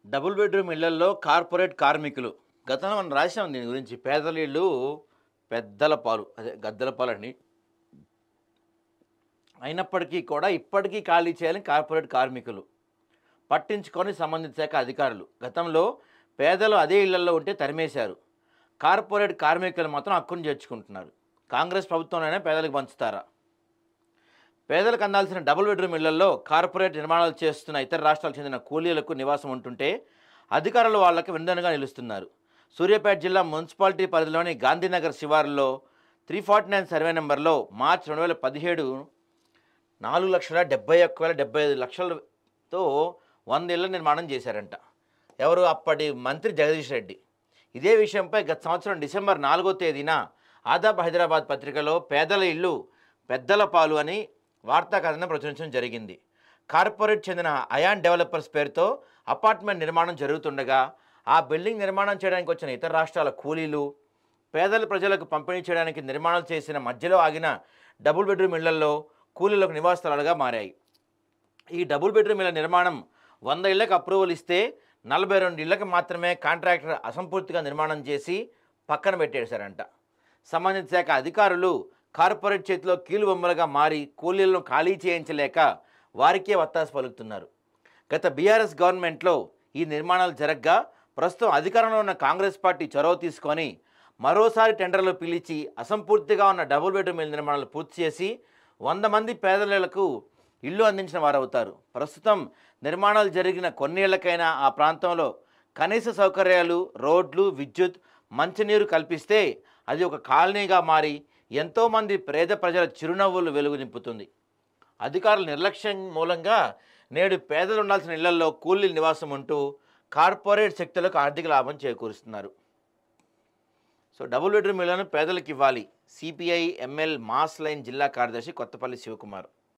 Double bedroom ఇళ్లల్లో corporate కార్మికులు. గతంలో మనం రాసాం దీని గురించి. పేదల ఇళ్ళు పెద్దల పాలు. అదే గద్దల పాలని. అయినప్పటికీ కూడా ఇప్పటికీ ఖాళీ చేయాలని కార్పొరేట్ కార్మికులు. పట్టించుకొని సంబంధిత శాఖ అధికారులు. గతంలో పేదలు అదే ఇళ్లల్లో ఉంటే తరిమేశారు. కార్పొరేట్ కార్మికులు మాత్రం హక్కును చేర్చుకుంటున్నారు. కాంగ్రెస్ ప్రభుత్వంలోనే పేదలకు పంచుతారా? పేదలకు అందాల్సిన డబుల్ బెడ్రూమ్ ఇళ్లలో కార్పొరేట్ నిర్మాణాలు చేస్తున్న ఇతర రాష్ట్రాలకు చెందిన కూలీలకు నివాసం ఉంటుంటే అధికారులు వాళ్లకు వెన్నుదన్నుగా నిలుస్తున్నారు. సూర్యాపేట జిల్లా మున్సిపాలిటీ పరిధిలోని గాంధీనగర్ శివారులో 349 సర్వే నెంబర్లో మార్చి 2017 4,71,075 లక్షలతో 100 ఇళ్ల నిర్మాణం చేశారంట. ఎవరు? అప్పటి మంత్రి జగదీష్ రెడ్డి. ఇదే విషయంపై గత సంవత్సరం డిసెంబర్ 4వ తేదీన ఆదాబ్ హైదరాబాద్ పత్రికలో పేదల ఇళ్ళు పెద్దల పాలు అని వార్తా కథనం ప్రచురించడం జరిగింది. కార్పొరేట్ చెందిన అయాన్ డెవలపర్స్ పేరుతో అపార్ట్మెంట్ నిర్మాణం జరుగుతుండగా ఆ బిల్డింగ్ నిర్మాణం చేయడానికి వచ్చిన ఇతర రాష్ట్రాల కూలీలు పేదల ప్రజలకు పంపిణీ చేయడానికి నిర్మాణాలు చేసిన మధ్యలో ఆగిన డబుల్ బెడ్రూమ్ ఇళ్లలో కూలీలకు నివాస స్థలాలుగా మారాయి. ఈ డబుల్ బెడ్రూమ్ ఇళ్ల నిర్మాణం 100 ఇళ్లకు అప్రూవల్ ఇస్తే 42 ఇళ్లకు మాత్రమే కాంట్రాక్టర్ అసంపూర్తిగా నిర్మాణం చేసి పక్కన పెట్టేశారంట. సంబంధిత శాఖ అధికారులు కార్పొరేట్ చేతిలో కీలు బొమ్మలుగా మారి కూలీలను ఖాళీ చేయించలేక వారికే వత్తాసు పలుకుతున్నారు. గత బీఆర్ఎస్ గవర్నమెంట్లో ఈ నిర్మాణాలు జరగ్గా ప్రస్తుతం అధికారంలో ఉన్న కాంగ్రెస్ పార్టీ చొరవ తీసుకొని మరోసారి టెండర్లు పిలిచి అసంపూర్తిగా ఉన్న డబుల్ బెడ్రూమ్ ఇళ్ల నిర్మాణాలు పూర్తి చేసి 100 మంది పేదలకు ఇల్లు అందించిన వారవుతారు. ప్రస్తుతం నిర్మాణాలు జరిగిన కొన్నేళ్లకైనా ఆ ప్రాంతంలో కనీస సౌకర్యాలు, రోడ్లు, విద్యుత్, మంచినీరు కల్పిస్తే అది ఒక కాలనీగా మారి ఎంతోమంది పేద ప్రజల చిరునవ్వులు వెలుగు నింపుతుంది. అధికారుల నిర్లక్ష్యం మూలంగా నేడు పేదలు ఉండాల్సిన ఇళ్లలో కూలీల నివాసం ఉంటూ కార్పొరేట్ శక్తులకు ఆర్థిక లాభం చేకూరుస్తున్నారు. సో డబుల్ బెడ్రూమ్ ఇళ్లను పేదలకు ఇవ్వాలి. సిపిఐ ఎంఎల్ మాస్ లైన్ జిల్లా కార్యదర్శి కొత్తపల్లి శివకుమార్.